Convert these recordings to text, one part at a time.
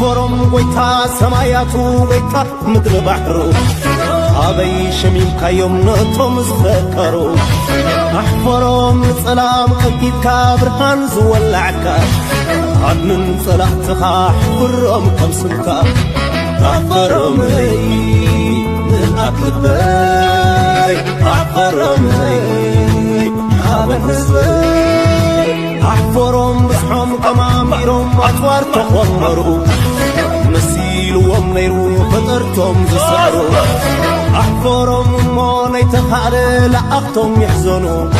أحفرم ويتا سماياتو ويتا مدر بحرو أبي شميم كيوم نطم زفكرو أحفرم سلام أكيد كابرهان زولعكا عدن صلاحتها أحفرم كم سمكا أحفرم لي أكبر أحفرم لي أبن نسبي أحفرم بسحم كماميرم أطوار تخمرو نسيلوهم نيرو فطرتهم زسعرو أحفرم موني تخاري لأختهم يحزنو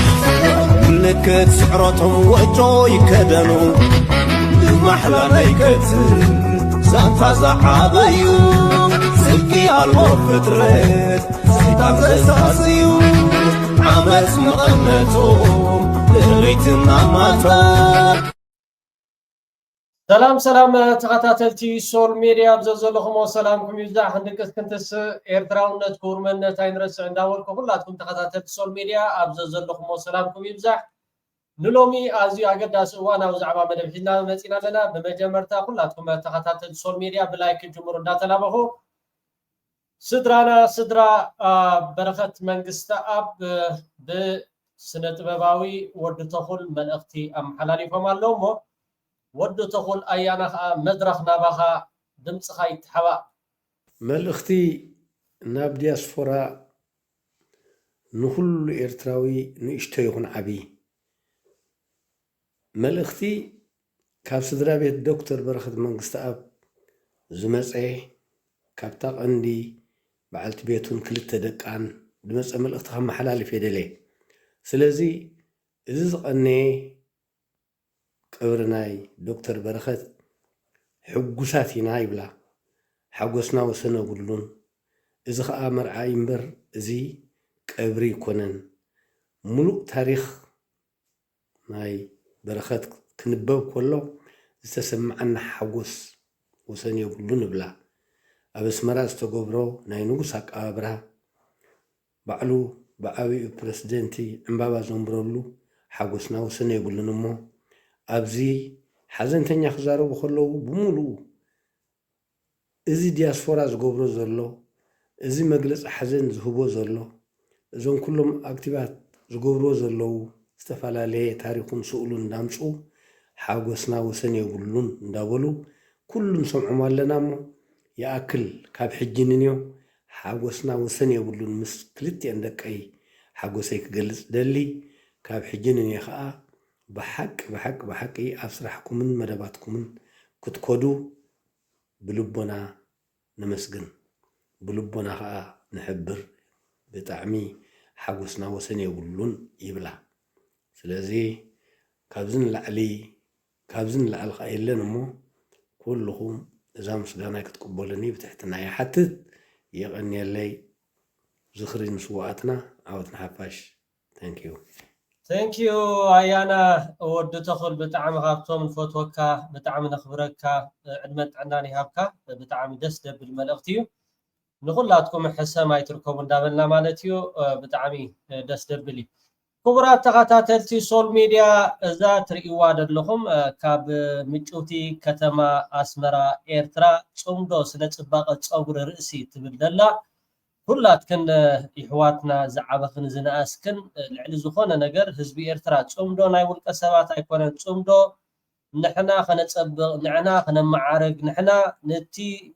ملكت سعرتهم وجو يكدنو محلى نيكت سانتا زحابيو سلكي المفترات سيطان زساسيو عمس مغنتهم لريتنا ماتوا سلام تخاتاتلتي سول ميديا بزلزلكم وسلامكم يزاح عندك كنتس ايرتراونت كورمنت اينرس عنداولكم كلاتكم تخاتاتلتي سول ميديا بزلزلكم وسلامكم يزاح نلومي ازي اقداس وانا وزعما مدبحنا مصينا لنا بمجمرتا كلاتكم تخاتاتلتي سول ميديا بلايك جمهور داتلابخو سدرا بركت منغست اب بسنتباباوي ود تخل ملختي ام حلاليفهم اللومو ود تقول أيانا مدرخ نباها دمت خايت حوا ملختي ناب دياسفورا نخل إرتراوي نشتيهن عبي ملختي كاب سدرا بيت دكتور برخد منغست أب زمسعي كابتاق عندي بعلت بيتون كلت دقان دمسع ملخت خم حلالي في دلي سلازي إذا أني قبرناي دكتور برخت حقوساتينا يبلا حقوسنا وسنة قلون إذا خا مرعى ينبر زي قبري كونن ملوك تاريخ ماي برخت كنباب كله استسمعنا حقوس وسنة قلون بلا أبس مراز تقبرو ناي نقصك أبرها بعلو بعوي بريسيدنتي امبابا زنبرولو حقوسنا وسنة قلون مو أبزي حزن تاني خزارو بخلو بمولو إزي دياسفورا زغبرو زرلو إزي مجلس حزن زهبو زرلو زون كلهم أكتيفات زغبرو زرلو استفالا ليه تاريخهم سؤلون دامسو حاقوسنا وسن يقولون داولو كلهم سمعوا مالنا مو يأكل كاب حجينينيو حاقوسنا وسن يقولون مسكلتي عندك أي حاقوسيك قلس دلي كاب حجينيني خاء بحق أفسرحكم من مدباتكم كتكودو بلبنا نمسجن بلبنا نحبر بتعمي حقوسنا وسن يقولون يبلع سلازي كابزن لعل خايلن مو كلهم إذا مسجنا كتقبلني بتحتنا حتى يغني لي زخرج مسواتنا عاوتنا حفاش thank you Thank you أيانا ود تخل بتعم هابتوم فوتوكا بتعم نخبركا علمت عناني هابكا بتعم دسد بالملغتيو نقولاتكم حسام يتركم دابلنا مالتيو بتعمي دسد بلي كبرات تخاتاتلتي سول ميديا إذا تريوا دلهم كاب مجوتي كتما أسمرا إيرترا صمدو سنة باقة صبر رئيسي تبدلا كلات كن إحواتنا زعبخن زناسكن لعل زخونة نجر حزب إيرترا صمدو ناي والقسبات أيكونن صمدو نحنا خنصبغ نحنا خنمعارق نحنا نتي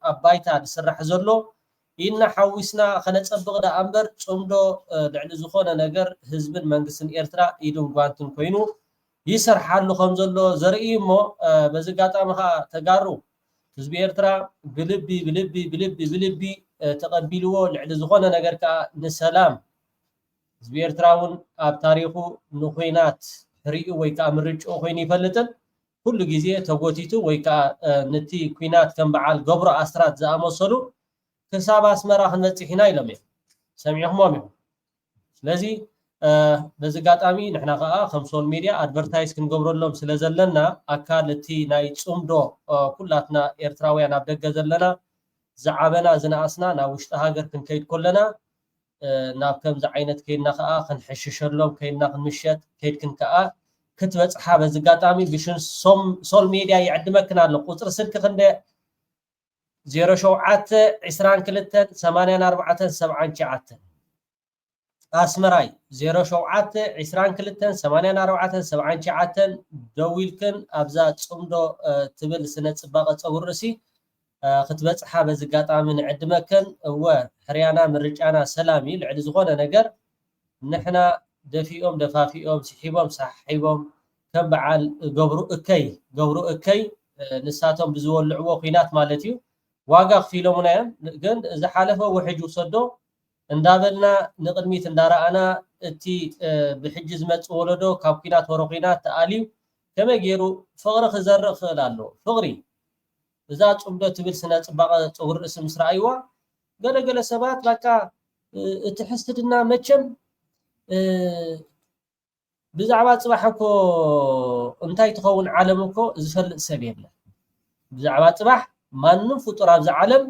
أبايتا بسرح زلو إن حوسنا خنصبغ دا أمبر صمدو لعل زخونة نجر حزب منقسن إيرترا إيدون قوانتن كوينو يسرح له خمزلو زرئي مو بزقاتا مها تقارو حزب إيرترا بلبي تقبلوا لعل زخونة نجر كنسلام حزب إيرتراون أب تاريخو نخوينات ريو ويكا مرجو خويني فلتن كل جزية توقوتيتو ويكا نتي كوينات كان بعال قبر أسرات زاموصلو كساب أسمرا خنتحينا إلمي سمعهم ومهم لذي بزقات أمي نحنا غاء خمسون ميديا أدفرتايز كن قبر اللهم سلزلنا أكالتي ناي تصمدو كلاتنا إيرتراويان أبدقى زلنا زعبنا زناسنا ناوشت هاجر كن كيد كلنا ناب كم زعينت كيدنا خا خنحشش لهم كيدنا خنمشت كيد كن كا ክትበጽሓ በዝጋጣሚ ብሽን ሶል ሚድያ ይዕድመክና ኣሎ ቁጽሪ ስልክ ክንደ 07 22 84 79 ኣስመራይ 07 22 84 79 ደዊልክን ኣብዛ ጽምዶ ትብል ስነ ጽባቐ ጸጉር ርእሲ ክትበጽሓ በዝጋጣሚ ንዕድመክን እወ ሕርያና ምርጫና ሰላም እዩ ልዕሊ ዝኾነ ነገር ንሕና ደፊኦም ደፋፊኦም ሲሒቦም ሳሒቦም ከም በዓል ገብሩ እከይ ንሳቶም ብዝወልዕዎ ኩናት ማለት እዩ ዋጋ ክፊሎሙና እዮም ግን ዝሓለፈ ውሕጅ ውሰዶ እንዳበልና ንቅድሚት እንዳረኣና እቲ ብሕጂ ዝመጽእ ወለዶ ካብ ኩናት ወሮ ኩናት ተኣልዩ ከመይ ገይሩ ፍቕሪ ክዘርእ ክእል ኣሎ ፍቕሪ እዛ ጽምዶ ትብል ስነ ጽባቐ ጸጉር ርእሲ ምስ ረኣይዋ ገለገለ ሰባት በቃ እቲ ሕስትድና መቸም ብዛዕባ ጽባሕ እኮ እንታይ ትኸውን ዓለም እኮ ዝፈልጥ ሰብ የለን ብዛዕባ ጽባሕ ማንም ፍጡር ኣብዚ ዓለም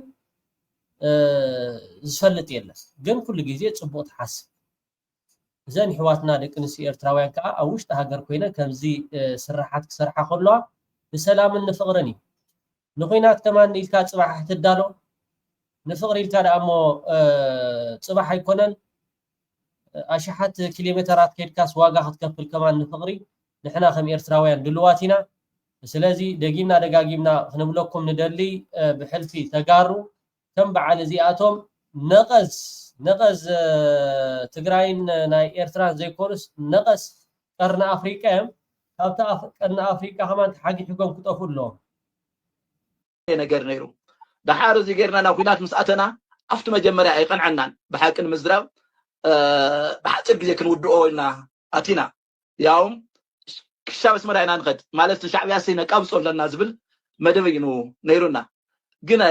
ዝፈልጥ የለን ግን ኩሉ ግዜ ጽቡቕ ትሓስብ እዘን ሕዋትና ደቂ ኣንስትዮ ኤርትራውያን ከዓ ኣብ ውሽጢ ሃገር ኮይነን ከምዚ ስራሓት ክሰርሓ ከለዋ ብሰላምን ንፍቕርን እዩ ንኹናት ከማን ኢልካ ጽባሕ ትዳሎ ንፍቕሪ ኢልካ ደኣ እሞ ጽባሕ ኣይኮነን ኣሽሓት ኪሎሜተራት ከድካስ ዋጋ ክትከፍል ከማን ንፍቕሪ ንሕና ከም ኤርትራውያን ድልዋት ኢና ስለዚ ደጊምና ደጋጊምና ክንብለኩም ንደሊ ብሕልፊ ተጋሩ ከም በዓል እዚኣቶም ነቐዝ ትግራይን ናይ ኤርትራን ዘይኮኑስ ነቐዝ ቀርኒ ኣፍሪቃ እዮም ካብታ ቀርኒ ኣፍሪቃ ከማን ተሓጊሕጎም ክጠፉ ኣለዎም ነገር ነይሩ ድሓር እዚ ጌርና ናብ ኩናት ምስኣተና ኣብቲ መጀመርያ ኣይቀንዐናን ብሓቅን ምዝራብ ብሓፂር ግዜ ክንውድኦ ኢልና ኣቲና ያውም ክሻብ መስመር ኢና ንኸድ ማለት ሻዕብያ ሰይ ነቃብጾ ኣለና ዝብል መደብ እዩ ነይሩና ግን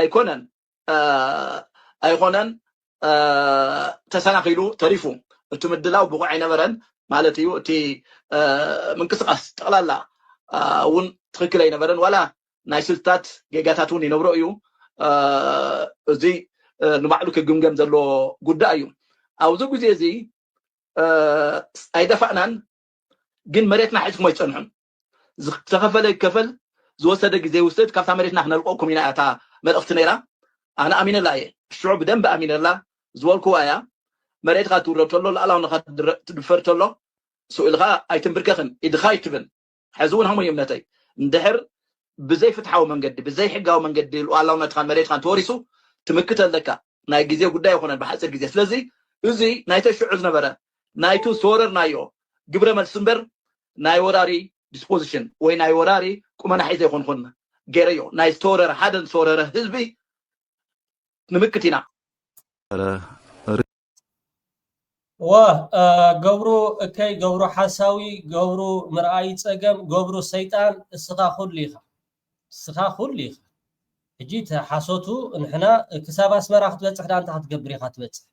ኣይኮነን ተሰናኺሉ ተሪፉ እቲ ምድላው ብቑዕ ኣይነበረን ማለት እዩ እቲ ምንቅስቃስ ጠቕላላ እውን ትክክል ኣይነበረን ዋላ ናይ ስልታት ጌጋታት እውን ይነብሮ እዩ እዚ ንባዕሉ ክግምገም ዘሎ ጉዳይ እዩ ኣብዚ ግዜ እዚ ኣይደፋእናን ግን መሬትና ሒዝኩም ኣይፀንሑን ዝተኸፈለ ይከፈል ዝወሰደ ግዜ ውሰድ ካብታ መሬትና ክነልቆኩም ኢና እታ መልእኽቲ ነይራ ኣነ ኣሚነላ እየ ሽዑ ብደንብ ኣሚነላ ዝበልክዋ እያ መሬትካ ትውረድ ተሎ ላዕላውነኻ ትድፈር ተሎ ስኡልካ ኣይትንብርከኽን ኢድኻ ይትብል ሕዚ እውን ሃሞይ እምነተይ እንድሕር ብዘይ ፍትሓዊ መንገዲ ብዘይ ሕጋዊ መንገዲ ሉዓላውነትካን መሬትካን ተወሪሱ ትምክት ኣለካ ናይ ግዜ ጉዳይ ኣይኮነን ብሓፂር ግዜ ስለዚ እዚ ናይተ ሽዑ ዝነበረ ናይቱ ዝወረርናዮ ግብረ መልሲ እምበር ናይ ወራሪ ዲስፖዚሽን ወይ ናይ ወራሪ ቁመና ሒዘ ይኮንኩን ገይረዮ ናይ ዝተወረረ ሓደ ዝተወረረ ህዝቢ ንምክት ኢና ገብሩ እከይ ገብሩ ሓሳዊ ገብሩ ምርኣይ ፀገም ገብሩ ሰይጣን እስኻ ኩሉ ኢኻ ሕጂ ተሓሶቱ ንሕና ክሳብ ኣስመራ ክትበፅሕ ዳ እንታ ክትገብር ኢኻ ትበፅሕ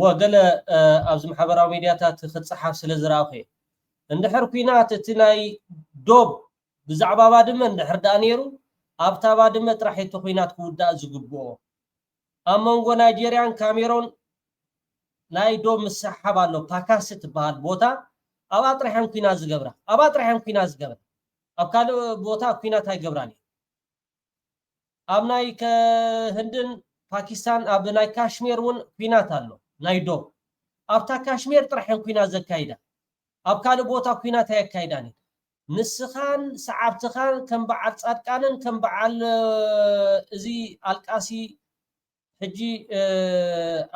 ወገለ ኣብዚ ማሕበራዊ ሚድያታት ክትፅሓፍ ስለ ዝረኣኹ እየ እንድሕር ኩናት እቲ ናይ ዶብ ብዛዕባ ባድመ እንድሕር ዳኣ ነይሩ ኣብታ ባድመ ጥራሕ እቲ ኩናት ክውዳእ ዝግብኦ ኣብ መንጎ ናይጀርያን ካሜሮን ናይ ዶብ ምሰሓብ ኣሎ ፓካስ ትበሃል ቦታ ኣብኣ ጥራሕ እዮም ኩናት ዝገብራ ኣብ ካልእ ቦታ ኩናት ኣይገብራን ኣብ ናይ ህንድን ፓኪስታን ኣብ ናይ ካሽሚር እውን ኩናት ኣሎ ናይ ዶብ ኣብታ ካሽሚር ጥራሕ እዮም ኩናት ዘካይዳ ኣብ ካልእ ቦታ ኩናት ኣየካይዳን ንስኻን ሰዓብትኻን ከም በዓል ጻድቃንን ከም በዓል እዚ ኣልቃሲ ሕጂ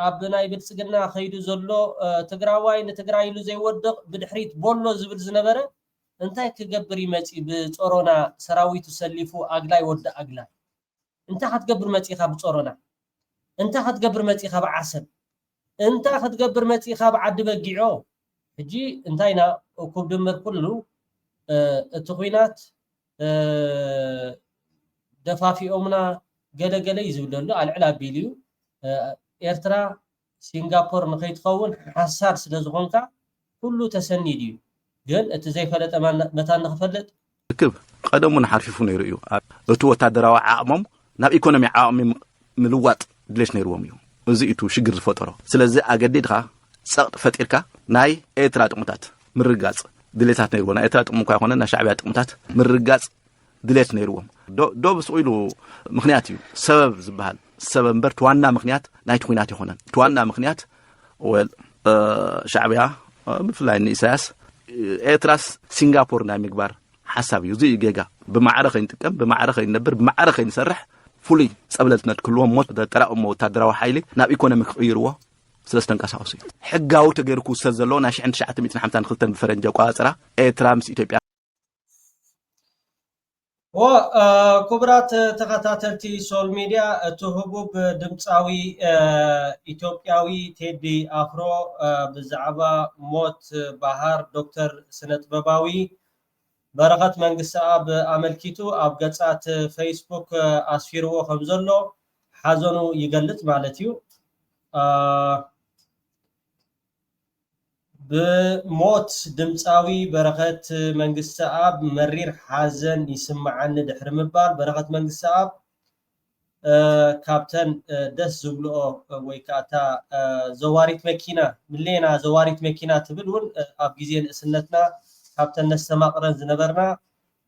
ኣብ ናይ ብልጽግና ኸይዱ ዘሎ ትግራዋይ ንትግራይ ኢሉ ዘይወድቕ ብድሕሪት ቦሎ ዝብል ዝነበረ እንታይ ክገብር ይመፂ ብጾሮና ሰራዊቱ ሰሊፉ ኣግላይ ወዲ ኣግላይ እንታይ ክትገብር መፂኻ ብጾሮና እንታይ ክትገብር መፂኻ ብዓሰብ እንታይ ክትገብር መፂኻ ብዓዲ በጊዖ ሕጂ እንታይና እኩብ ድምር ኩሉ እቲ ኩናት ደፋፊኦምና ገለገለ ይዝብለሉ ኣልዕል ኣቢሉ እዩ ኤርትራ ሲንጋፖር ንኸይትኸውን ሓሳር ስለ ዝኾንካ ኩሉ ተሰኒድ እዩ ግን እቲ ዘይፈለጠ መታ ንኽፈልጥ ርክብ ቀደሙን ሓርፊፉ ነይሩ እዩ እቲ ወታደራዊ ዓቕሞም ናብ ኢኮኖሚ ዓቕሚ ምልዋጥ ድሌሽ ነይርዎም እዩ እዚ እቱ ሽግር ዝፈጠሮ ስለዚ ኣገዲድካ ፀቕጥ ፈጢርካ ናይ ኤርትራ ጥቅምታት ምርጋፅ ድሌታት ነይርዎ ናይ ኤርትራ ጥቅሙ እንኳ ይኮነ ናይ ሻዕብያ ጥቅምታት ምርጋጽ ድሌት ነይርዎም ዶ ብስኢሉ ምክንያት እዩ ሰበብ ዝበሃል ሰበብ እምበር ዋና ምክንያት ናይቲ ኩናት ይኮነን ዋና ምክንያት ወል ሻዕብያ ብፍላይ ኢሳያስ ኤርትራስ ሲንጋፖር ናይ ምግባር حساب يزي جيجا بمعركة ينتقم بمعركة ينبر بمعركة ينسرح فولي صبلتنا كلهم موت تراهم وتدروا حيلي ناب إيكونوميك يروى سلستن كاسوسي حقاو تغيركو سزلونا شي عند شعت 250 خلتن بفرنجا قاصرا ترامس إثيوبيا وكبرات تخاتاتلتي سول ميديا تهبوب دمصاوي إثيوبياوي تيدي أفرو بزعبا موت بحر دكتور سنت بباوي برغت منقصة أب أملكيتو أب قصات فيسبوك أسفيرو خمزلو حازنو يقلت مالتيو بموت دمصاوي برغت منقصة أب مرير حازن يسمعن دحر مبال برغت منقصة أب كابتن دس زبلو ويكاتا زواريت مكينة ملينا زواريت مكينة تبلون أب جزين اسنتنا كابتن نستماقرن زنبرنا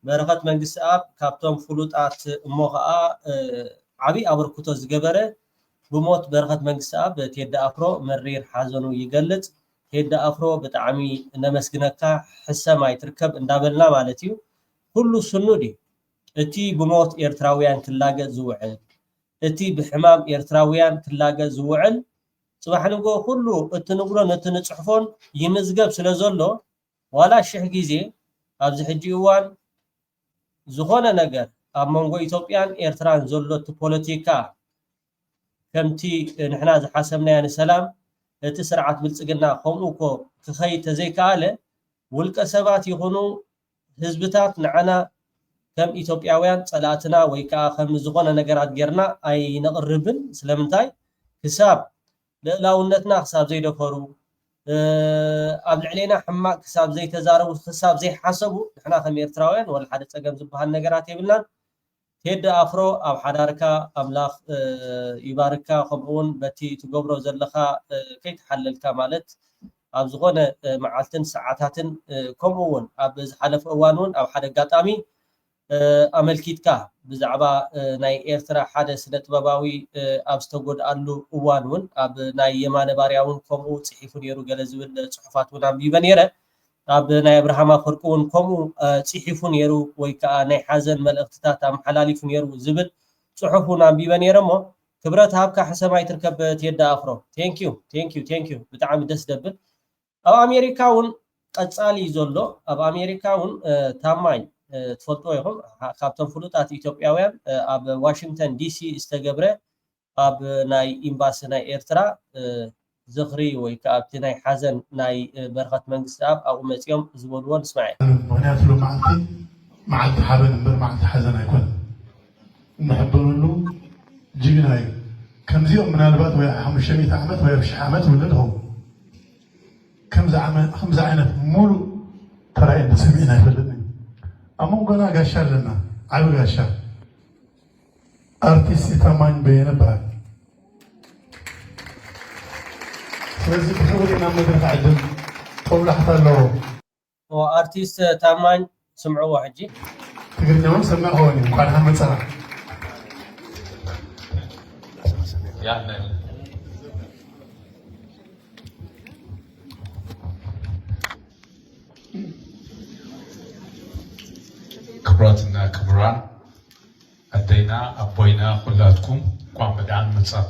برغت منقص أب كابتن فلوطات موغا عبي أبركوتو زقبره بموت برغت منقص أب تيدا أفرو مرير حازنو يقلت تيدا أفرو بتعمي نمسكنكا حسا ما يتركب اندابلنا مالتيو كله سنودي اتي بموت إيرتراويان تلاقى زوعل اتي بحمام إيرتراويان تلاقى زوعل صباح نقول كله اتنقلون اتنصحفون يمزقب سلازولو ولا شيء جيزي أبز حجيوان زخونة نجار أمانغو إثيوبيان إيرتران زولت بوليتيكا كمتي نحنا حسبنا يعني سلام تسرعت بالسجنا خموكو تخي تزيك على والكسبات يخونوا حزبتات نعنا كم إثيوبياويان صلاتنا ويكا خم زخونة نجارات جرنا أي نقربن سلامتاي حساب لاونتنا حساب زي دفرو قبل علينا حماق حساب زي تزارب حساب زي حسبوا احنا خم إيرتراويان ولا حدا تقام زبها النجارات يبلان تيد أفرو أو حداركا أملاخ يباركا خمون بتي تقبرو زلخا كي تحلل كمالت أبزغون معالتن ساعاتاتن كمون أبز حلف أوانون أو حدا قاتامي أملكيتكا بزعبا ناي إيرترا حدا سنت باباوي أبستوغود ألو أوانون أب ناي يمان بارياون كمو صحيفون يرو قلزول صحفاتون أم بيبانيرا أب ناي إبراهاما خرقون كمو صحيفون يرو ويكا ناي حازن ملأختتات أم حلاليفون يرو زبل صحفون أم بيبانيرا مو كبرات هابكا حسما يتركب تيدا أفرو تانكيو بتعامل دس دبل أو أمريكاون قصالي زولو أب أمريكاون تاماين تفضلوا يهم كابتن فلوطات إثيوبياويان أب واشنطن دي سي استجبره أب ناي إمباس ناي إيرترا زخري ويكابتن ناي حزن ناي برغت منقص أب أو متيوم زبولون اسمعي مهنيات له معلتي حابن امبر معلتي حزن يكون نحبون له جيناي كم زيهم من البات ويا 500 عامات ويا 1000 عامات ولدهم كم زعمه 5 عينات مولو ترى انت سمعنا يفلدني أمو قنا قاشر لنا عيو قاشر أرتيستي تامان بينا بعد سلازي بحولينا مدرك عدل طول حتى لو هو أرتيست تامان سمعوا واحد تقول نوم سمع هوني وقال هم سنة يعني كبراتنا كبران أدينا أبوينا كلاتكم قام بدعم متصاف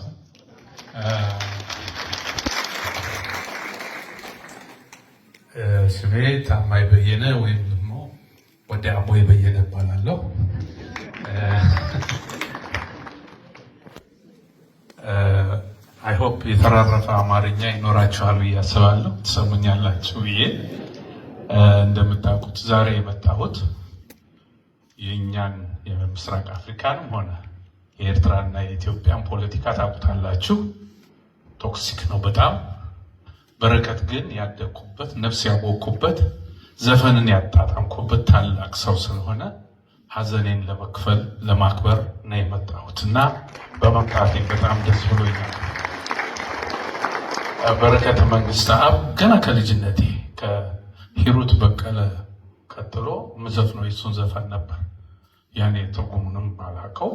سميت عما يبينه وين دمو ودي أبوي يبينه بالله I hope يتررف أمارينيا ينوراچوال ብዬ አስባለሁ ትሰሙኛላችሁ ብዬ እንደምታውቁት ዛሬ የመጣሁት የኛን የምስራቅ አፍሪካንም ሆነ የኤርትራና የኢትዮጵያን ፖለቲካ ታውቁታላችሁ። ቶክሲክ ነው በጣም። በረከት ግን ያደኩበት ነፍስ ያወኩበት ዘፈንን ያጣጣምኩበት ታላቅ ሰው ስለሆነ ሀዘኔን ለመክፈል ለማክበር ነው የመጣሁትና በመምጣቴ በጣም ደስ ብሎኛል። በረከት መንግስት አብ ገና ከልጅነቴ ሂሩት በቀለ ቀጥሎ ምዘፍነው የሱን ዘፈን ነበር። ያኔ ትርጉሙንም ባላቀው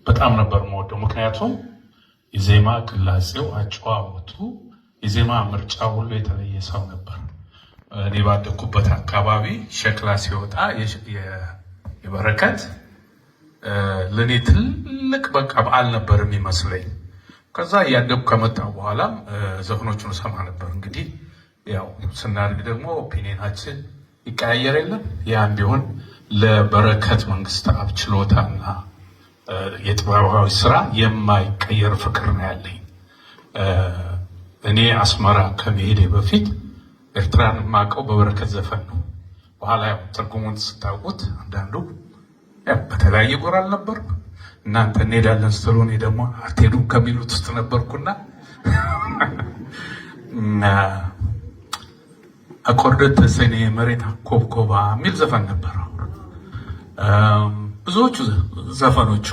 በጣም ነበር የምወደው። ምክንያቱም የዜማ ቅላጼው፣ አጨዋወቱ፣ የዜማ ምርጫ ሁሉ የተለየ ሰው ነበር። እኔ ባደኩበት አካባቢ ሸክላ ሲወጣ የበረከት ለኔ ትልቅ በቃ በዓል ነበር የሚመስለኝ። ከዛ እያደኩ ከመጣሁ በኋላም ዘፈኖቹን ሰማ ነበር። እንግዲህ ያው ስናድግ ደግሞ ኦፒኒየናችን ይቀያየር የለም። ያም ቢሆን ለበረከት መንግስታብ ችሎታና የጥበባዊ ስራ የማይቀየር ፍቅር ነው ያለኝ። እኔ አስመራ ከመሄዴ በፊት ኤርትራን የማውቀው በበረከት ዘፈን ነው። በኋላ ያው ትርጉሙን ስታውቁት አንዳንዱ በተለያየ ጎራ አልነበር። እናንተ እንሄዳለን ስትሉ እኔ ደግሞ አትሄዱም ከሚሉት ውስጥ ነበርኩና አቆርደት ሰኔ መሬት ኮብኮባ የሚል ዘፈን ነበረው። ብዙዎቹ ዘፈኖቹ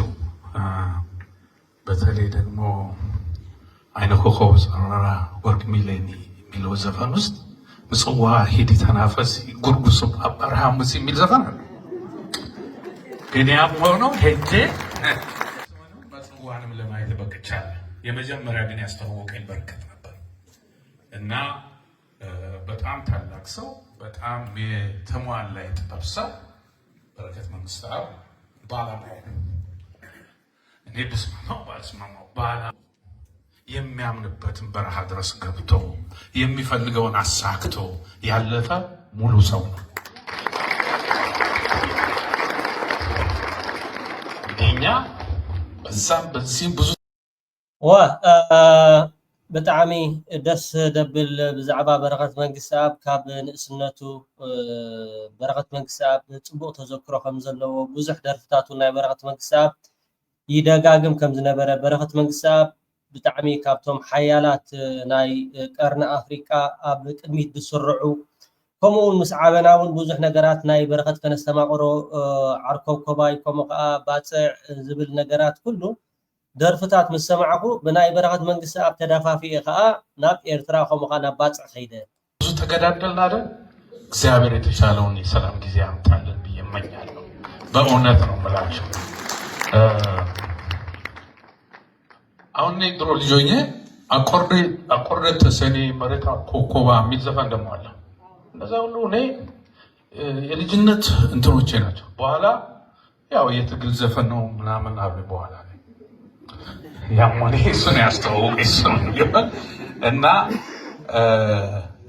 በተለይ ደግሞ አይነ ኮከብ ጸረራ ወርቅ ሚሌኒ የሚለው ዘፈን ውስጥ ምጽዋ ሂድ ተናፈስ ጉርጉስ አብርሃምስ የሚል ዘፈን አለ። ግን ያም ሆኖ ሄጄ ምጽዋንም ለማየት በቅቻለሁ። የመጀመሪያ ግን ያስተዋወቀኝ በረከት ነበር እና በጣም ታላቅ ሰው፣ በጣም የተሟላ የጥበብ ሰው በረከት መንግስታብ ባለሙያ እኔ ብስማማው ባልስማማው ባላ የሚያምንበትን በረሃ ድረስ ገብቶ የሚፈልገውን አሳክቶ ያለፈ ሙሉ ሰው ነው። እኛ በዛም በዚህም ብዙ ብጣዕሚ ደስ ደብል ብዛዕባ በረከት መንግስታብ ካብ ንእስነቱ በረከት መንግስታብ ጽቡቅ ተዘክሮ ከም ዘለዎ ብዙሕ ደርፍታቱ ናይ በረከት መንግስታብ ይደጋግም ከም ዝነበረ በረከት መንግስታብ ብጣዕሚ ካብቶም ሓያላት ናይ ቀርኒ አፍሪካ ኣብ ቅድሚት ዝስርዑ ከምኡውን ምስ ዓበና እውን ብዙሕ ነገራት ናይ በረከት ከነስተማቕሮ ዓርኮብ ኮባይ ከምኡ ከዓ ባፅዕ ዝብል ነገራት ኩሉ ደርፍታት ምስ ሰማዕኹ ብናይ በረከት መንግስታብ ተዳፋፊአ ከዓ ናብ ኤርትራ ከምኡ ከዓ ናብ ባፅዕ ከይደ ብዙ ተገዳደልና አይደል? እግዚአብሔር የተሻለውን የሰላም ጊዜ አምጣልን ብዬ እመኛለሁ። በእውነት ነው የምላቸው። አሁን እኔ ድሮ ልጅ ሆኜ አቆርደት ሰኔ መሬት ኮከባ የሚል ዘፈን ደግሞ አለ። እንደዛ ሁሉ እኔ የልጅነት እንትኖቼ ናቸው። በኋላ ያው የትግል ዘፈን ነው ምናምን አሉ። በኋላ ያም ሆነ እሱን ያስተዋወቀ እሱ ነው እና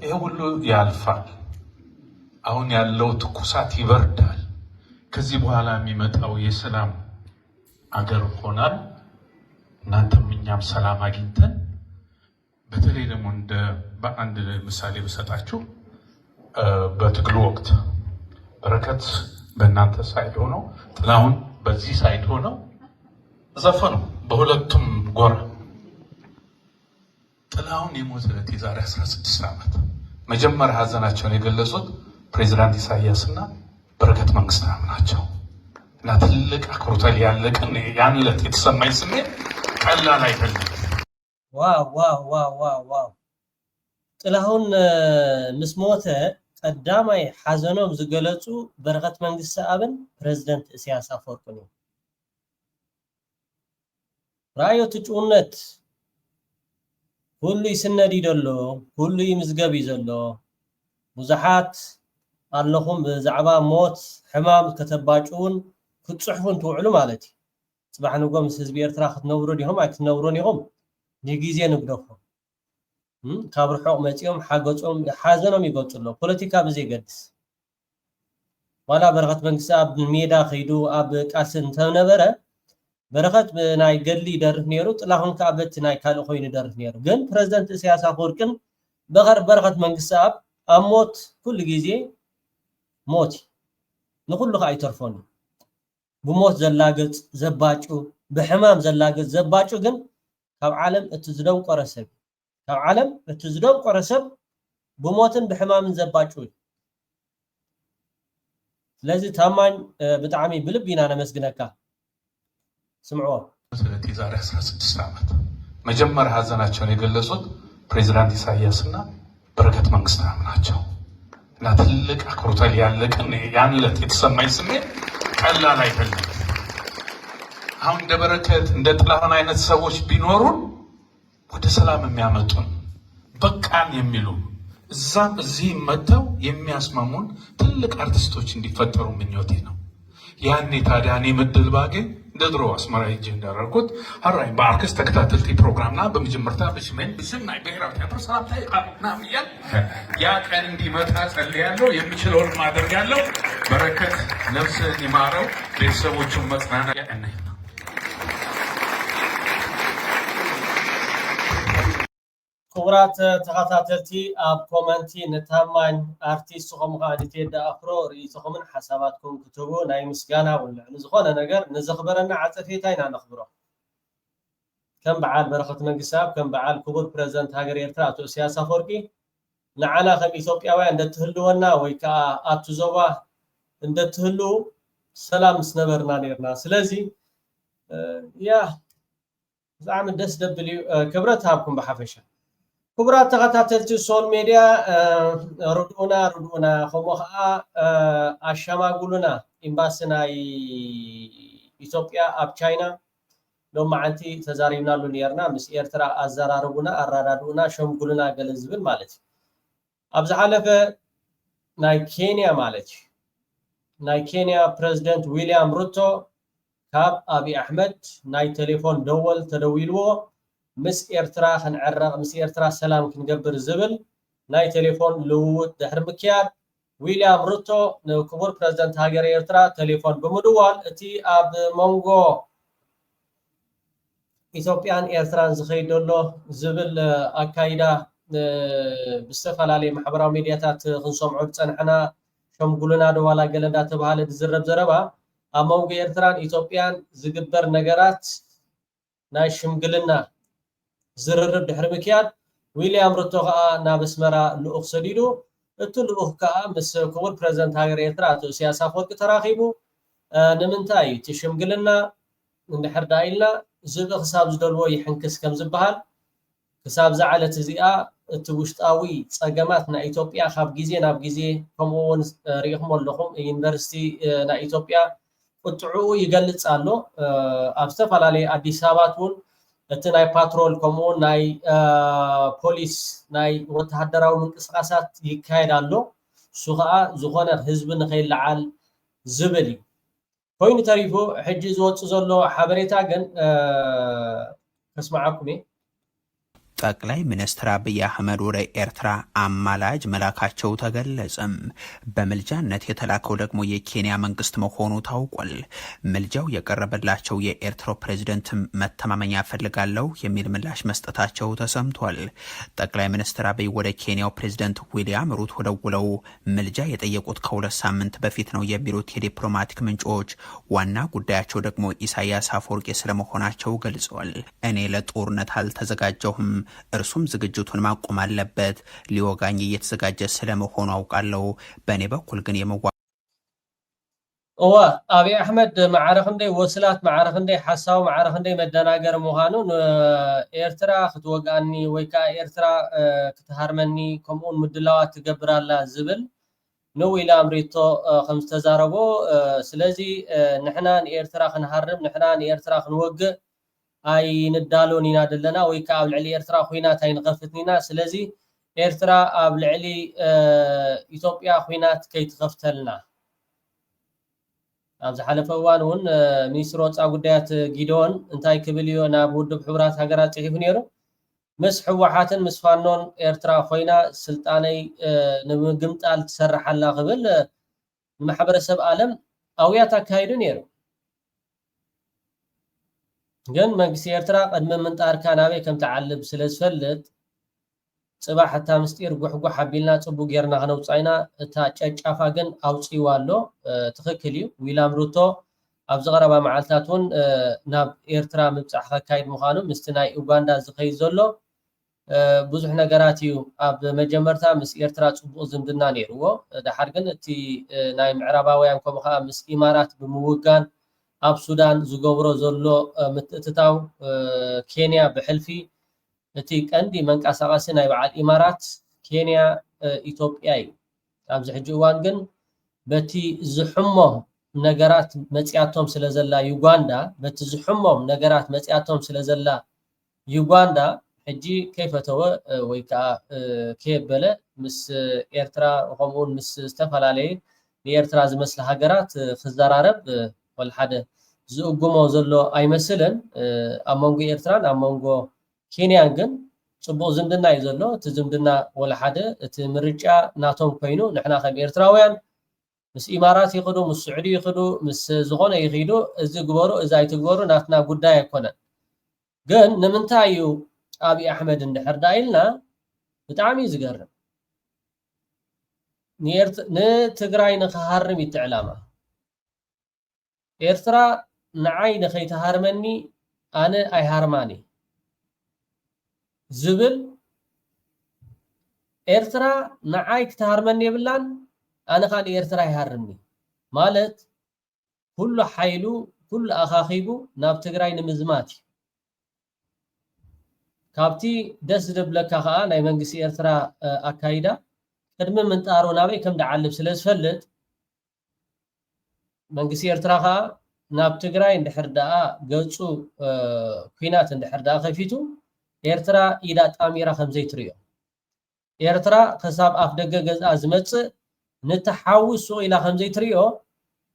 ይሄ ሁሉ ያልፋል። አሁን ያለው ትኩሳት ይበርዳል። ከዚህ በኋላ የሚመጣው የሰላም አገር ሆናል። እናንተም እኛም ሰላም አግኝተን በተለይ ደግሞ እንደ በአንድ ምሳሌ ብሰጣችሁ በትግሉ ወቅት በረከት በእናንተ ሳይድ ሆነው ጥላሁን በዚህ ሳይድ ሆነው ዘፈኑ በሁለቱም ጎራ። ጥላሁን የሞተለት የዛሬ 16 ዓመት መጀመሪያ ሀዘናቸውን የገለጹት ፕሬዚዳንት ኢሳያስ እና በረከት መንግስታብ ናቸው እና ትልቅ አክብሮታል። ያለቀን ያን ዕለት የተሰማኝ ስሜት ቀላል አይደለም። ዋው ዋው ዋው ዋው ዋው! ጥላሁን ምስ ሞተ ቀዳማይ ሓዘኖም ዝገለጹ በረከት መንግስታብን ፕሬዚደንት ኢሳያስ አፈወርቂን እዩ። ራእዮ ትጩነት ሁሉ ይስነድ ይደሎ ሁሉ ይምዝገብ ይዘሎ ብዙሓት ኣለኹም ብዛዕባ ሞት ሕማም ከተባጭውን ክትፅሕፉን ትውዕሉ ማለት እዩ። ጽባሕ ንጎ ምስ ህዝቢ ኤርትራ ክትነብሩ ዲኹም ኣይክትነብሩን ኢኹም ንግዜ ንግደኹም ካብ ርሑቕ መፂኦም ሓገፆም ሓዘኖም ይገልጹ ኣሎ። ፖለቲካ ብዘይገድስ ዋላ በረከት መንግስታብ ሜዳ ከይዱ ኣብ ቃልሲ እንተነበረ በረከት ናይ ገድሊ ይደርፍ ነይሩ፣ ጥላሁን ከዓ በቲ ናይ ካልእ ኮይኑ ይደርፍ ነይሩ። ግን ፕሬዚደንት ኢሳያስ አፈወርቂን በረከት መንግስታብ ኣብ ሞት ኩሉ ግዜ ሞት ንኩሉ ከዓ ይተርፎን ብሞት ዘላግፅ ዘባጩ ብሕማም ዘላግፅ ዘባጩ ግን ካብ ዓለም እቲ ዝደንቆረ ሰብ ካብ ዓለም እቲ ዝደንቆረ ሰብ ብሞትን ብሕማምን ዘባጩ እዩ። ስለዚ ታማኝ ብጣዕሚ ብልቢ ኢና ነመስግነካ። ስምዕዎ ስለዚህ ዛሬ 16 ዓመት መጀመሪያ ሀዘናቸውን የገለጹት ፕሬዚዳንት ኢሳያስ እና በረከት መንግስታብ ናቸው እና እና ትልቅ አክብሮት ያለቀን ያን ዕለት የተሰማኝ ስሜት ቀላል አይደለም። አሁን እንደ በረከት እንደ ጥላሁን አይነት ሰዎች ቢኖሩን ወደ ሰላም የሚያመጡን በቃን የሚሉ እዛም እዚህ መተው የሚያስማሙን ትልቅ አርቲስቶች እንዲፈጠሩ ምኞቴ ነው። ያኔ ታዲያ እኔ ምድል ባገኝ እንደ ድሮ አስመራ ሄጄ እንዳደረኩት ሀራይ በአርክስ ተከታተልቲ ፕሮግራምና በመጀመርታ በሽመን ብስም ናይ ብሔራዊ ቲያትር ሰላምታ ይቃና ምያል ያ ቀን እንዲመጣ ጸልያለሁ። የሚችለውን ማድረጋለሁ። በረከት ነፍስህን ይማረው፣ ቤተሰቦቹን መጽናናት ያቀናይ። ክቡራት ተኸታተልቲ ኣብ ኮመንቲ ንታማኝ ኣርቲስት ዝኾም ከዓ ንቴዳ ኣፍሮ ርእይቶኹምን ሓሳባትኩም ክትቡ ናይ ምስጋና ውልዕ ንዝኾነ ነገር ንዘኽበረና ዓፀፌታ ኢና ነኽብሮ። ከም በዓል በረኸት መንግስቲ ኣብ ከም በዓል ክቡር ፕሬዝደንት ሃገር ኤርትራ ኣቶ ኢሳያስ አፈወርቂ ንዓና ከም ኢትዮጵያውያን እንደትህልወና ወይ ከዓ ኣብቲ ዞባ እንደትህልው ሰላም ምስ ነበርና ነርና። ስለዚ ያ ብጣዕሚ ደስ ደብል እዩ። ክብረት ሃብኩም ብሓፈሻ። ክቡራት ተኸታተልቲ ሶል ሜድያ ርድኡና ከምኡ ከዓ ኣሸማጉሉና ኤምባሲ ናይ ኢትዮጵያ ኣብ ቻይና ሎም መዓንቲ ተዛሪብናሉ ነርና። ምስ ኤርትራ ኣዘራርቡና ኣራዳድኡና ሸምጉሉና ገለ ዝብል ማለት እዩ። ኣብ ዝሓለፈ ናይ ኬንያ ማለት እዩ ናይ ኬንያ ፕሬዝደንት ዊልያም ሩቶ ካብ አብይ አሕመድ ናይ ቴሌፎን ደወል ተደዊልዎ ምስ ኤርትራ ክንዕረቕ ምስ ኤርትራ ሰላም ክንገብር ዝብል ናይ ቴሌፎን ልውውጥ ድሕሪ ምክያድ ዊልያም ሩቶ ንክቡር ፕሬዝደንት ሃገር ኤርትራ ቴሌፎን ብምድዋል እቲ ኣብ መንጎ ኢትዮጵያን ኤርትራን ዝኸይድ ዘሎ ዝብል ኣካይዳ ብዝተፈላለየ ማሕበራዊ ሚድያታት ክንሰምዖ ዝፀንሐና ሸምጉሉና ደዋላ ገለ እንዳተባሃለ ዝዝረብ ዘረባ ኣብ መንጎ ኤርትራን ኢትዮጵያን ዝግበር ነገራት ናይ ሽምግልና ዝርርብ ድሕሪ ምክያድ ዊልያም ሩቶ ከዓ ናብ ኣስመራ ልኡኽ ሰዲዱ እቲ ልኡኽ ከዓ ምስ ክቡር ፕሬዝደንት ሃገር ኤርትራ ኣቶ ኢሳያስ አፈወርቂ ተራኺቡ ንምንታይ እቲ ሽምግልና እንድሕር ዳ ኢልና ዝብ ክሳብ ዝደልዎ ይሕንክስ ከም ዝበሃል ክሳብ ዝዓለት እዚኣ እቲ ውሽጣዊ ፀገማት ናይ ኢትዮጵያ ካብ ግዜ ናብ ግዜ ከምኡ እውን ሪኢኹም ኣለኹም ዩኒቨርሲቲ ናይ ኢትዮጵያ ቁጥዑ ይገልጽ ኣሎ። ኣብ ዝተፈላለየ ኣዲስ ኣበባት እውን እቲ ናይ ፓትሮል ከምኡ ናይ ፖሊስ ናይ ወተሃደራዊ ምንቅስቃሳት ይካየድ ኣሎ። እሱ ከዓ ዝኾነ ህዝቢ ንኸይለዓል ዝብል እዩ ኮይኑ ተሪፉ ሕጂ ዝወፅእ ዘሎ ሓበሬታ ግን ከስማዓኩም እየ። ጠቅላይ ሚኒስትር አብይ አህመድ ወደ ኤርትራ አማላጅ መላካቸው ተገለጸም። በምልጃነት የተላከው ደግሞ የኬንያ መንግስት መሆኑ ታውቋል። ምልጃው የቀረበላቸው የኤርትራው ፕሬዝደንት መተማመኛ ፈልጋለሁ የሚል ምላሽ መስጠታቸው ተሰምቷል። ጠቅላይ ሚኒስትር አብይ ወደ ኬንያው ፕሬዝደንት ዊልያም ሩቶ ደውለው ምልጃ የጠየቁት ከሁለት ሳምንት በፊት ነው የሚሉት የዲፕሎማቲክ ምንጮች ዋና ጉዳያቸው ደግሞ ኢሳያስ አፈወርቂ ስለመሆናቸው ገልጸዋል። እኔ ለጦርነት አልተዘጋጀሁም፣ እርሱም ዝግጅቱን ማቆም አለበት፣ ሊወጋኝ እየተዘጋጀ ስለመሆኑ አውቃለሁ። በእኔ በኩል ግን አብይ አሕመድ ማዕረኽ እንደ ወስላት ማዕረኽ እንደ ሓሳብ ማዕረኽ እንደ መደናገር ምዃኑ ኤርትራ ክትወጋኒ ወይ ከዓ ኤርትራ ክትሃርመኒ ከምኡን ምድላዋት ትገብራላ ዝብል ንዊልያም ሩቶ ከም ዝተዛረቦ ስለዚ ንሕና ንኤርትራ ክንሃርም ንሕና ንኤርትራ ክንወግእ አይ ንዳሎን ኢና ደለና ወይ ከዓ ኣብ ልዕሊ ኤርትራ ኩናት ኣይንኸፍትን ኢና ስለዚ ኤርትራ ኣብ ልዕሊ ኢትዮጵያ ኩናት ከይትኸፍተልና ኣብ ዝሓለፈ እዋን እውን ሚኒስትር ወፃኢ ጉዳያት ጊዶን እንታይ ክብል እዩ ናብ ውድብ ሕቡራት ሃገራት ፅሒፉ ነይሩ ምስ ሕወሓትን ምስ ፋኖን ኤርትራ ኮይና ስልጣነይ ንምግምጣል ትሰርሓላ ክብል ንማሕበረሰብ ዓለም ኣውያት ኣካይዱ ነይሩ። ግን መንግስቲ ኤርትራ ቅድሚ ምንጣርካ ናበይ ከም ተዓልብ ስለ ዝፈልጥ ፅባሕ እታ ምስጢር ጉሕጉሕ ኣቢልና ፅቡቅ ጌርና ክነውፃኢና እታ ጨጫፋ ግን ኣውፅይዋ ኣሎ። ትክክል እዩ። ዊልያም ሩቶ ኣብ ዝቐረባ መዓልትታት እውን ናብ ኤርትራ ምብፃሕ ከካይድ ምዃኑ ምስቲ ናይ ኡጋንዳ ዝኸይድ ዘሎ ብዙሕ ነገራት እዩ። ኣብ መጀመርታ ምስ ኤርትራ ፅቡቅ ዝምድና ነይርዎ። ድሓር ግን እቲ ናይ ምዕራባውያን ከምኡ ከዓ ምስ ኢማራት ብምውጋን ኣብ ሱዳን ዝገብሮ ዘሎ ምትእትታው ኬንያ ብሕልፊ እቲ ቀንዲ መንቀሳቐሲ ናይ በዓል ኢማራት ኬንያ ኢትዮጵያ እዩ። ኣብዚ ሕጂ እዋን ግን በቲ ዝሕሞም ነገራት መጽያቶም ስለዘላ ዩጋንዳ በቲ ዝሕሞም ነገራት መጽያቶም ስለዘላ ዩጋንዳ ሕጂ ከይፈተወ ወይ ከዓ ከየበለ ምስ ኤርትራ ከምኡን ምስ ዝተፈላለዩ ንኤርትራ ዝመስለ ሃገራት ክዘራረብ ወልሓደ ዝእጉሞ ዘሎ ኣይመስልን ኣብ መንጎ ኤርትራን ኣብ መንጎ ኬንያን ግን ጽቡቕ ዝምድና እዩ ዘሎ እቲ ዝምድና ወልሓደ እቲ ምርጫ ናቶም ኮይኑ ንሕና ከም ኤርትራውያን ምስ ኢማራት ይኸዱ ምስ ስዑዲ ይኸዱ ምስ ዝኾነ ይኸዱ እዚ ግበሩ እዚ ኣይትግበሩ ናትና ጉዳይ ኣይኮነን ግን ንምንታይ እዩ አብይ አሕመድ እንድሕር ዳኢልና ብጣዕሚ ዝገርም ንትግራይ ንኽሃርም ይትዕላማ ኤርትራ ንዓይ ንኸይተሃርመኒ ኣነ ኣይሃርማኒ ዝብል ኤርትራ ንዓይ ክትሃርመኒ የብላን ኣነ ካል ኤርትራ ይሃርምኒ ማለት ኩሉ ሓይሉ ኩሉ ኣኻኺቡ ናብ ትግራይ ንምዝማት ካብቲ ደስ ዝብለካ ከዓ ናይ መንግስቲ ኤርትራ ኣካይዳ ቅድሚ ምንጣሩ ናበይ ከም ደዓልብ ስለ ዝፈልጥ መንግስቲ ኤርትራ ከዓ ናብ ትግራይ እንድሕር ደኣ ገፁ ኩናት እንድሕር ደኣ ከፊቱ ኤርትራ ኢዳ ጣሚራ ከም ዘይትርዮ ኤርትራ ከሳብ ኣፍ ደገ ገዝኣ ዝመፅእ ንተሓውሱ ኢላ ከም ዘይትርዮ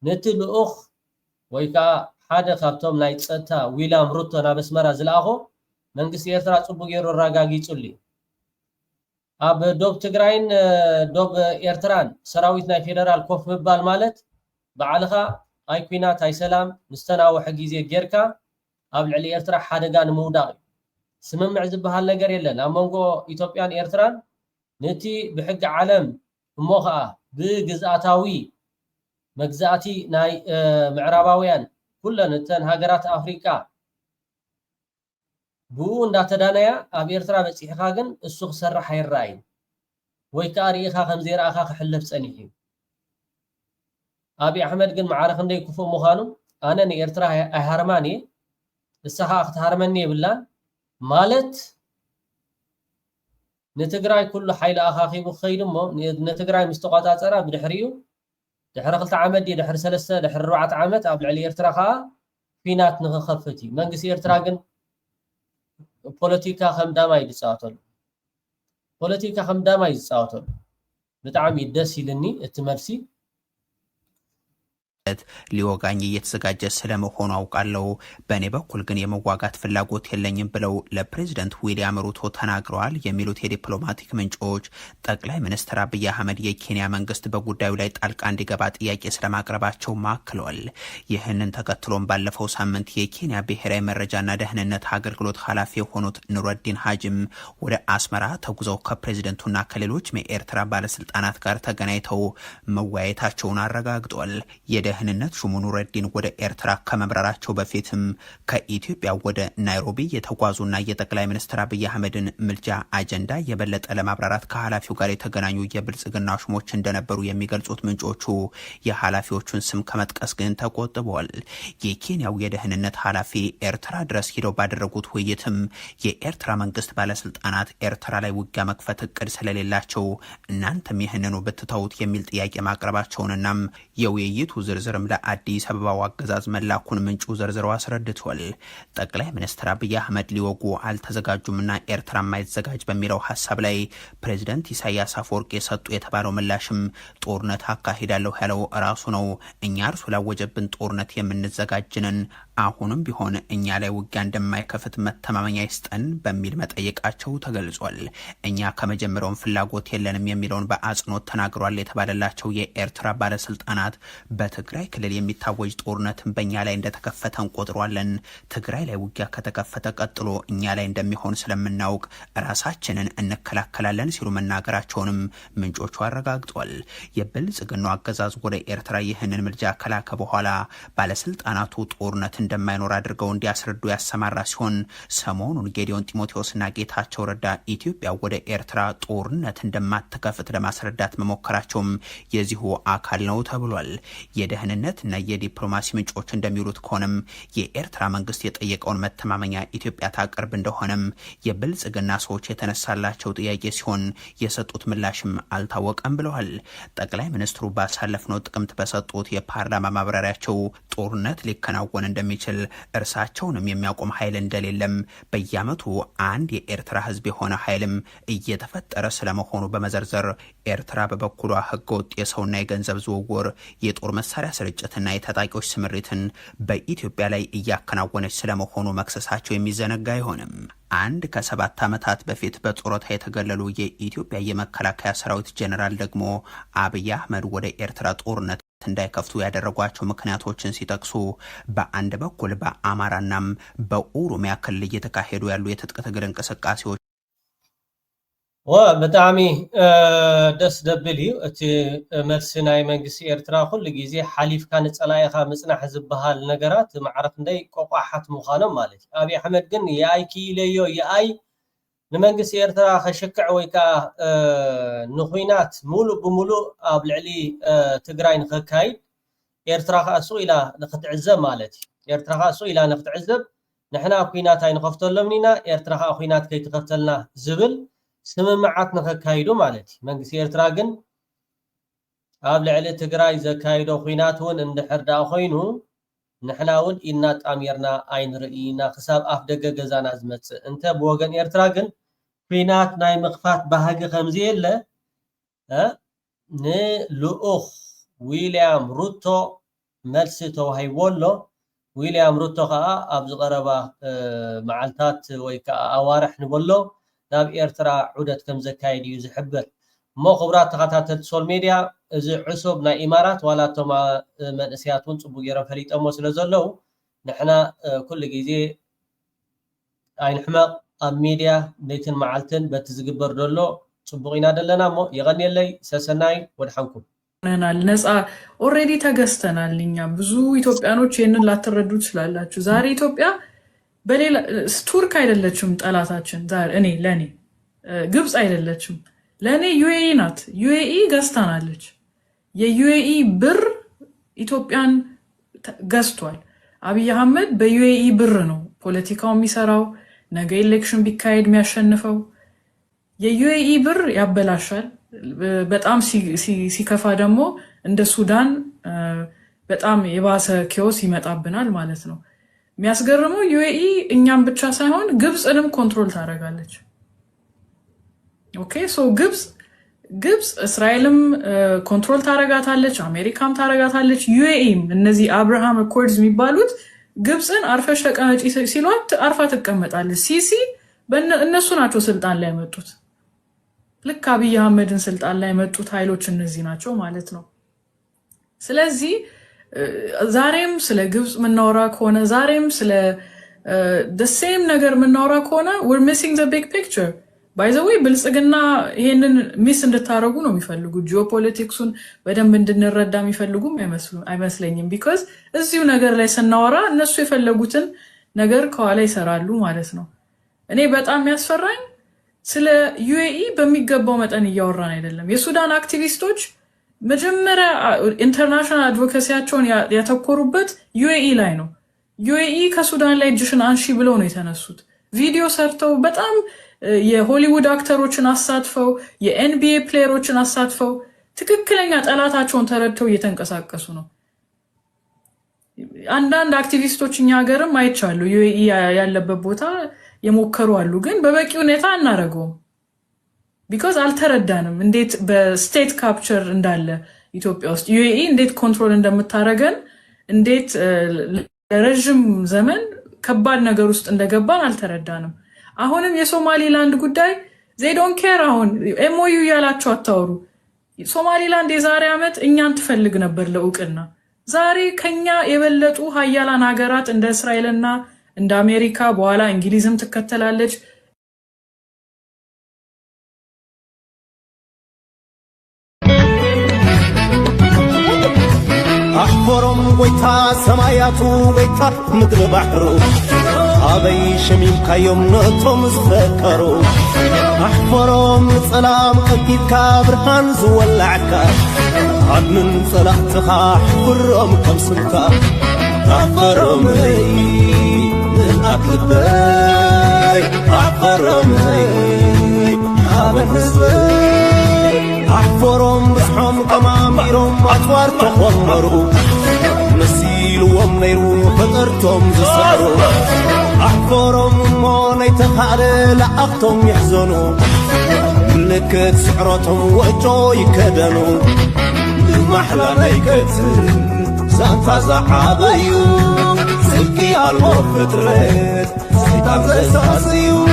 ነቲ ልኡኽ ወይ ከዓ ሓደ ካብቶም ናይ ፀጥታ ዊልያም ሩቶ ናብ ኣስመራ ዝለኣኾ መንግስቲ ኤርትራ ጽቡቕ ገይሩ ኣረጋጊጹሊ ኣብ ዶብ ትግራይን ዶብ ኤርትራን ሰራዊት ናይ ፌደራል ኮፍ ምባል ማለት ባዕልኻ ኣይ ኩናት ኣይ ሰላም ንስተናውሐ ግዜ ጌርካ ኣብ ልዕሊ ኤርትራ ሓደጋ ንምውዳቕ ስምምዕ ዝበሃል ነገር የለን ኣብ መንጎ ኢትዮጵያን ኤርትራን ነቲ ብሕጊ ዓለም እሞ ከዓ ብግዝኣታዊ መግዛእቲ ናይ ምዕራባውያን ኩለን እተን ሃገራት ኣፍሪቃ ብኡ እንዳተዳነያ ኣብ ኤርትራ በፂሕኻ ግን እሱ ክሰርሕ ኣይረኣይን ወይ ከዓ ርኢኻ ከም ዘይረኣኻ ክሕለፍ ፀኒሕ እዩ አብይ አሕመድ ግን ማዕረ ክንደይ ክፉእ ምዃኑ ኣነ ንኤርትራ ኣይሃርማን እየ ንስኻ ክትሃርመኒ የብላን ማለት ንትግራይ ኩሉ ሓይሊ ኣኻኺቡ ክኸይድ እሞ ንትግራይ ምስ ተቆፃፀራ ብድሕሪኡ ድሕሪ 2 ዓመት ድሕሪ 3 ድሕሪ 4 ዓመት ኣብ ልዕሊ ኤርትራ ከዓ ኩናት ንኽኸፍት እዩ መንግስቲ ኤርትራ ግን ፖለቲካ ከም ዳማይ ይፃወተሉ ፖለቲካ ከም ዳማይ ይፃወተሉ ብጣዕሚ ደስ ይልኒ እቲ መልሲ ሊወጋኝ እየተዘጋጀ ስለመሆኑ አውቃለሁ በእኔ በኩል ግን የመዋጋት ፍላጎት የለኝም ብለው ለፕሬዝዳንት ዊሊያም ሩቶ ተናግረዋል የሚሉት የዲፕሎማቲክ ምንጮች ጠቅላይ ሚኒስትር አብይ አህመድ የኬንያ መንግስት በጉዳዩ ላይ ጣልቃ እንዲገባ ጥያቄ ስለማቅረባቸው ማክለዋል። ይህንን ተከትሎም ባለፈው ሳምንት የኬንያ ብሔራዊ መረጃና ደህንነት አገልግሎት ኃላፊ የሆኑት ኑረዲን ሀጂም ወደ አስመራ ተጉዘው ከፕሬዝዳንቱና ከሌሎች የኤርትራ ባለስልጣናት ጋር ተገናኝተው መወያየታቸውን አረጋግጠዋል። ደህንነት ሹሙ ኑረዲን ወደ ኤርትራ ከመብረራቸው በፊትም ከኢትዮጵያ ወደ ናይሮቢ የተጓዙና የጠቅላይ ሚኒስትር አብይ አህመድን ምልጃ አጀንዳ የበለጠ ለማብራራት ከኃላፊው ጋር የተገናኙ የብልጽግና ሹሞች እንደነበሩ የሚገልጹት ምንጮቹ የኃላፊዎቹን ስም ከመጥቀስ ግን ተቆጥበዋል። የኬንያው የደህንነት ኃላፊ ኤርትራ ድረስ ሄደው ባደረጉት ውይይትም የኤርትራ መንግስት ባለስልጣናት ኤርትራ ላይ ውጊያ መክፈት እቅድ ስለሌላቸው እናንተም ይህንኑ ብትተውት የሚል ጥያቄ ማቅረባቸውንናም የውይይቱ ዝርዝርም ለአዲስ አበባው አገዛዝ መላኩን ምንጩ ዘርዝረው አስረድቷል። ጠቅላይ ሚኒስትር አብይ አህመድ ሊወጉ አልተዘጋጁምና ኤርትራ ማይዘጋጅ በሚለው ሐሳብ ላይ ፕሬዝዳንት ኢሳያስ አፈወርቂ የሰጡ የተባለው ምላሽም ጦርነት አካሂዳለሁ ያለው ራሱ ነው። እኛ እርሱ ላወጀብን ጦርነት የምንዘጋጅንን አሁንም ቢሆን እኛ ላይ ውጊያ እንደማይከፍት መተማመኛ ይስጠን በሚል መጠየቃቸው ተገልጿል። እኛ ከመጀመሪያውም ፍላጎት የለንም የሚለውን በአጽንኦት ተናግሯል የተባለላቸው የኤርትራ ባለስልጣናት በትግራይ ክልል የሚታወጅ ጦርነትን በእኛ ላይ እንደተከፈተ እንቆጥሯለን። ትግራይ ላይ ውጊያ ከተከፈተ ቀጥሎ እኛ ላይ እንደሚሆን ስለምናውቅ ራሳችንን እንከላከላለን ሲሉ መናገራቸውንም ምንጮቹ አረጋግጧል። የብልጽግናው አገዛዝ ወደ ኤርትራ ይህንን ምልጃ ከላከ በኋላ ባለስልጣናቱ ጦርነት እንደማይኖር አድርገው እንዲያስረዱ ያሰማራ ሲሆን ሰሞኑን ጌዲዮን ጢሞቴዎስና ጌታቸው ረዳ ኢትዮጵያ ወደ ኤርትራ ጦርነት እንደማትከፍት ለማስረዳት መሞከራቸውም የዚሁ አካል ነው ተብሏል። የደህንነት የደህንነትና የዲፕሎማሲ ምንጮች እንደሚሉት ከሆነም የኤርትራ መንግስት የጠየቀውን መተማመኛ ኢትዮጵያ ታቀርብ እንደሆነም የብልጽግና ሰዎች የተነሳላቸው ጥያቄ ሲሆን የሰጡት ምላሽም አልታወቀም ብለዋል። ጠቅላይ ሚኒስትሩ ባሳለፍነው ጥቅምት በሰጡት የፓርላማ ማብራሪያቸው ጦርነት ሊከናወን እንደሚችል እርሳቸውንም የሚያቆም ኃይል እንደሌለም በየዓመቱ አንድ የኤርትራ ህዝብ የሆነ ኃይልም እየተፈጠረ ስለመሆኑ በመዘርዘር ኤርትራ በበኩሏ ህገወጥ የሰውና የገንዘብ ዝውውር፣ የጦር መሳሪያ ስርጭትና የታጣቂዎች ስምሪትን በኢትዮጵያ ላይ እያከናወነች ስለመሆኑ መክሰሳቸው የሚዘነጋ አይሆንም። አንድ ከ7 ዓመታት በፊት በጡረታ የተገለሉ የኢትዮጵያ የመከላከያ ሰራዊት ጄኔራል ደግሞ አብይ አህመድ ወደ ኤርትራ ጦርነት እንዳይከፍቱ ያደረጓቸው ምክንያቶችን ሲጠቅሱ በአንድ በኩል በአማራናም በኦሮሚያ ክልል እየተካሄዱ ያሉ የትጥቅ ትግል እንቅስቃሴዎች በጣም ደስ ደብል እዩ እቲ መልሲ ናይ መንግስቲ ኤርትራ ኩሉ ግዜ ሓሊፍካ ንፀላኢኻ ምጽናሕ ዝበሃል ነገራት ማዕረፍ እንደይ ቆቋሓት ምዃኖም ማለት እዩ። አብይ አሕመድ ግን የአይ ኪለዮ የአይ ንመንግስቲ ኤርትራ ከሽክዕ ወይ ከዓ ንኹናት ሙሉእ ብሙሉእ ኣብ ልዕሊ ትግራይ ንኸካይድ ኤርትራ ከእሱ ኢላ ንኽትዕዘብ ማለት እዩ። ኤርትራ ከእሱ ኢላ ንኽትዕዘብ ንሕና ኩናት ኣይንኸፍተሎም ኢና ኤርትራ ከዓ ኩናት ከይትኸፍተልና ዝብል ስምምዓት ንኸካይዱ ማለት እዩ። መንግስቲ ኤርትራ ግን ኣብ ልዕሊ ትግራይ ዘካይዶ ኩናት እውን እንድሕር ዳ ኮይኑ ንሕና እውን ኢልና ጣሚርና ኣይንርኢና ክሳብ ኣፍ ደገ ገዛና ዝመፅእ እንተ ብወገን ኤርትራ ግን ኩናት ናይ ምኽፋት ባህጊ ከምዚ የለ ንልኡኽ ዊልያም ሩቶ መልሲ ተዋሂቦሎ ዊልያም ሩቶ ከዓ ኣብ ዝቐረባ መዓልታት ወይ ከዓ ኣዋርሕ ንበሎ ናብ ኤርትራ ዑደት ከም ዘካይድ እዩ ዝሕብር እሞ ክቡራት ተኸታተልቲ ሶል ሜድያ እዚ ዕሱብ ናይ ኢማራት ዋላቶም መንእስያት እውን ፅቡቅ ጌሮም ፈሊጠሞ ስለ ዘለው ንሕና ኩሉ ግዜ ኣይንሕመቕ ኣብ ሚድያ ለይትን መዓልትን በቲ ዝግበር ዘሎ ፅቡቅ ኢና ደለና እሞ ይቐኒየለይ ሰሰናይ ወድሓንኩም ነፃ ኦልሬዲ ተገዝተናል። እኛ ብዙ ኢትዮጵያኖች ይህንን ላትረዱ ትችላላችሁ። ዛሬ ኢትዮጵያ በሌላ ቱርክ አይደለችም ጠላታችን። ዛሬ ለኔ ግብጽ አይደለችም፣ ለኔ ዩኤኢ ናት። ዩኤኢ ገዝታናለች። የዩኤኢ ብር ኢትዮጵያን ገዝቷል። አብይ አህመድ በዩኤኢ ብር ነው ፖለቲካው የሚሰራው። ነገ ኤሌክሽን ቢካሄድ የሚያሸንፈው የዩኤኢ ብር ያበላሻል። በጣም ሲከፋ ደግሞ እንደ ሱዳን በጣም የባሰ ኬዎስ ይመጣብናል ማለት ነው። የሚያስገርመው ዩኤኢ እኛም ብቻ ሳይሆን ግብጽንም ኮንትሮል ታደርጋለች። ኦኬ ሶ ግብጽ እስራኤልም ኮንትሮል ታደርጋታለች፣ አሜሪካም ታደርጋታለች፣ ዩኤኢም እነዚህ አብርሃም አኮርድስ የሚባሉት ግብጽን አርፈሽ ተቀመጪ ሲሏት አርፋ ትቀመጣለች። ሲሲ እነሱ ናቸው ስልጣን ላይ መጡት። ልክ አብይ አህመድን ስልጣን ላይ መጡት ኃይሎች እነዚህ ናቸው ማለት ነው። ስለዚህ ዛሬም ስለ ግብጽ ምናወራ ከሆነ ዛሬም ስለ the same ነገር ምናወራ ከሆነ we're missing the big picture. by the way ብልጽግና ይሄንን ሚስ እንድታረጉ ነው የሚፈልጉት። ጂኦፖለቲክሱን በደንብ እንድንረዳ የሚፈልጉም አይመስለኝም። because እዚሁ ነገር ላይ ስናወራ እነሱ የፈለጉትን ነገር ከኋላ ይሰራሉ ማለት ነው። እኔ በጣም ያስፈራኝ ስለ ዩኤኢ በሚገባው መጠን እያወራን አይደለም። የሱዳን አክቲቪስቶች መጀመሪያ ኢንተርናሽናል አድቮኬሲያቸውን ያተኮሩበት ዩኤኢ ላይ ነው። ዩኤኢ ከሱዳን ላይ እጅሽን አንሺ ብለው ነው የተነሱት። ቪዲዮ ሰርተው በጣም የሆሊውድ አክተሮችን አሳትፈው የኤንቢኤ ፕሌየሮችን አሳትፈው ትክክለኛ ጠላታቸውን ተረድተው እየተንቀሳቀሱ ነው። አንዳንድ አክቲቪስቶች እኛ ሀገርም አይቻሉ ዩኤኢ ያለበት ቦታ የሞከሩ አሉ፣ ግን በበቂ ሁኔታ አናረገውም። ቢኮዝ አልተረዳንም እንዴት በስቴት ካፕቸር እንዳለ ኢትዮጵያ ውስጥ ዩኤኢ እንዴት ኮንትሮል እንደምታረገን እንዴት ለረጅም ዘመን ከባድ ነገር ውስጥ እንደገባን አልተረዳንም። አሁንም የሶማሊላንድ ጉዳይ they don't care። አሁን ኤምኦዩ ያላችሁ አታወሩ። ሶማሊላንድ የዛሬ ዓመት እኛን ትፈልግ ነበር ለእውቅና። ዛሬ ከኛ የበለጡ ሀያላን ሀገራት እንደ እስራኤልና እንደ አሜሪካ በኋላ እንግሊዝም ትከተላለች أحفرهم ويتا سماياتو ويتا مدر بحرو أبي شميم كيوم نطم زفكرو أحفرهم سلام أكيد كابرهان زولعكا عدن صلاحتك حفرهم كم سمكا أحفرهم أطلبي أحفرهم حابن حزبي أحفرهم بسحهم كماميرهم أطوار تخمروا نسيلهم نيروا فطرتهم زسعروا أحفرهم موني تخالي لأختهم يحزنوا لكت سعرتهم وجو يكدنوا محلى نيكت سانتا زعابيو سلكي المفترات سيطان زي ساسيو